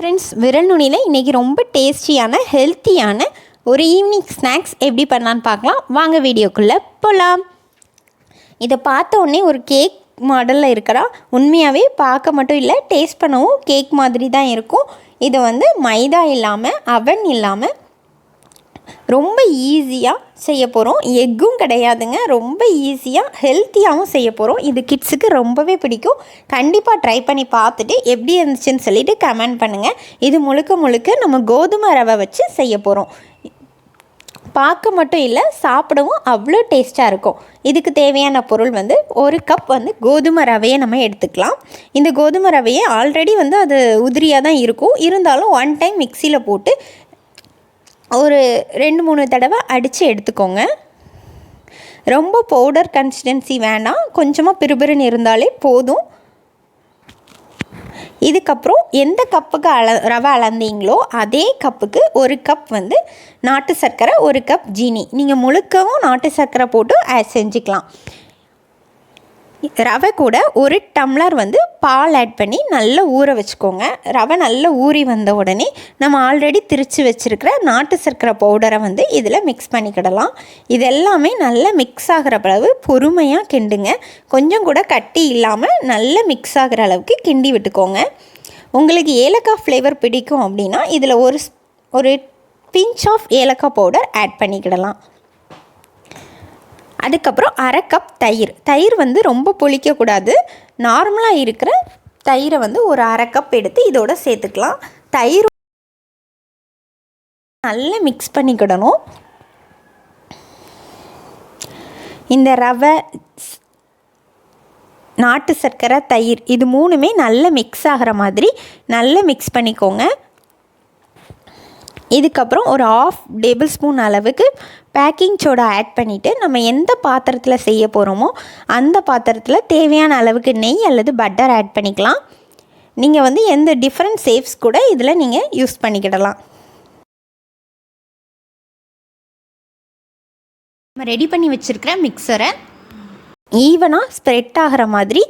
Friends, விரல் நுனியில் இன்றைக்கி ரொம்ப டேஸ்டியான ஹெல்த்தியான ஒரு ஈவினிங் ஸ்நாக்ஸ் எப்படி பண்ணலான்னு பார்க்கலாம். வாங்க வீடியோக்குள்ளே போகலாம். இதை பார்த்த உடனே ஒரு கேக் மாடலில் இருக்கிறா. உண்மையாகவே பார்க்க மட்டும் இல்லை, டேஸ்ட் பண்ணவும் கேக் மாதிரி தான் இருக்கும். இது மைதா இல்லாமல், அவன் இல்லாமல் ரொம்ப ஈஸியாக செய்ய போகிறோம். எக்கும் கிடையாதுங்க, ரொம்ப ஈஸியாக ஹெல்த்தியாகவும் செய்ய போகிறோம். இது கிட்ஸுக்கு ரொம்பவே பிடிக்கும். கண்டிப்பாக ட்ரை பண்ணி பார்த்துட்டு எப்படி இருந்துச்சுன்னு சொல்லிவிட்டு கமெண்ட் பண்ணுங்கள். இது முழுக்க நம்ம கோதுமை ரவை வச்சு செய்ய போகிறோம். பார்க்க மட்டும் இல்லை, சாப்பிடவும் அவ்வளோ டேஸ்ட்டாக இருக்கும். இதுக்கு தேவையான பொருள் ஒரு கப் கோதுமை ரவையை நம்ம எடுத்துக்கலாம். இந்த கோதுமை ரவையை ஆல்ரெடி அது உதிரியாக தான் இருக்கும். இருந்தாலும் ஒன் டைம் மிக்சியில் போட்டு ஒரு 2-3 தடவை அடித்து எடுத்துக்கோங்க. ரொம்ப பவுடர் கன்சிஸ்டன்சி வேண்டாம், கொஞ்சமாக பிறுபிறுன்னு இருந்தாலே போதும். இதுக்கப்புறம் எந்த கப்புக்கு ரவை அளந்தீங்களோ அதே கப்புக்கு ஒரு கப் நாட்டு சர்க்கரை, ஒரு கப் ஜீனி. நீங்கள் முழுக்கவும் நாட்டு சர்க்கரை போட்டு செஞ்சுக்கலாம். ரவை கூட ஒரு டம்ளர் பால் ஆட் பண்ணி நல்லா ஊற வச்சுக்கோங்க. ரவை நல்லா ஊறி வந்த உடனே நம்ம ஆல்ரெடி திரித்து வச்சுருக்கிற நாட்டு சர்க்கரை பவுடரை இதில் மிக்ஸ் பண்ணிக்கிடலாம். இது எல்லாமே நல்லா மிக்ஸ் ஆகிற அளவு பொறுமையாக கிண்டுங்க. கொஞ்சம் கூட கட்டி இல்லாமல் நல்லா மிக்ஸ் ஆகிற அளவுக்கு கிண்டி விட்டுக்கோங்க. உங்களுக்கு ஏலக்காய் ஃப்ளேவர் பிடிக்கும் அப்படின்னா இதில் ஒரு பிஞ்ச் ஆஃப் ஏலக்காய் பவுடர் ஆட் பண்ணிக்கிடலாம். அதுக்கப்புறம் அரை கப் தயிர் ரொம்ப புளிக்கக்கூடாது. நார்மலாக இருக்கிற தயிரை ஒரு அரை கப் எடுத்து இதோட சேர்த்துக்கலாம். தயிர் நல்லா மிக்ஸ் பண்ணிக்கிடணும். இந்த ரவை, நாட்டு சர்க்கரை, தயிர் இது மூணுமே நல்லா மிக்ஸ் ஆகிற மாதிரி நல்லா மிக்ஸ் பண்ணிக்கோங்க. இதுக்கப்புறம் ஒரு 1/2 டேபிள் ஸ்பூன் அளவுக்கு பேக்கிங் சோடா ஆட் பண்ணிவிட்டு நம்ம எந்த பாத்திரத்தில் செய்ய போகிறோமோ அந்த பாத்திரத்தில் தேவையான அளவுக்கு நெய் அல்லது பட்டர் ஆட் பண்ணிக்கலாம். நீங்கள் எந்த டிஃப்ரெண்ட் ஷேப்ஸ் கூட இதில் நீங்கள் யூஸ் பண்ணிக்கிடலாம். நம்ம ரெடி பண்ணி வச்சுருக்கிற மிக்சரை ஈவனாக ஸ்ப்ரெட் ஆகிற மாதிரி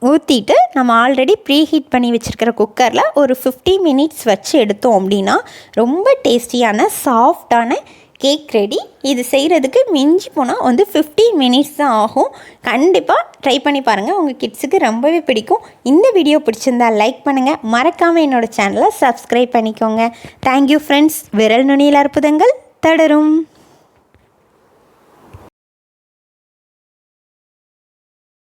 ஊற்றிட்டு நம்ம ஆல்ரெடி ப்ரீஹீட் பண்ணி வச்சுருக்கிற குக்கரில் ஒரு 50 மினிட்ஸ் வச்சு எடுத்தோம் அப்படின்னா ரொம்ப டேஸ்டியான சாஃப்டான கேக் ரெடி. இது செய்கிறதுக்கு மிஞ்சி போனால் 15 மினிட்ஸ் தான் ஆகும். கண்டிப்பாக ட்ரை பண்ணி பாருங்கள், உங்கள் கிட்ஸுக்கு ரொம்பவே பிடிக்கும். இந்த வீடியோ பிடிச்சிருந்தா லைக் பண்ணுங்கள், மறக்காமல் என்னோடய சேனலை சப்ஸ்கிரைப் பண்ணிக்கோங்க. Thank you friends. விரல் நுனியில் அற்புதங்கள் தொடரும்.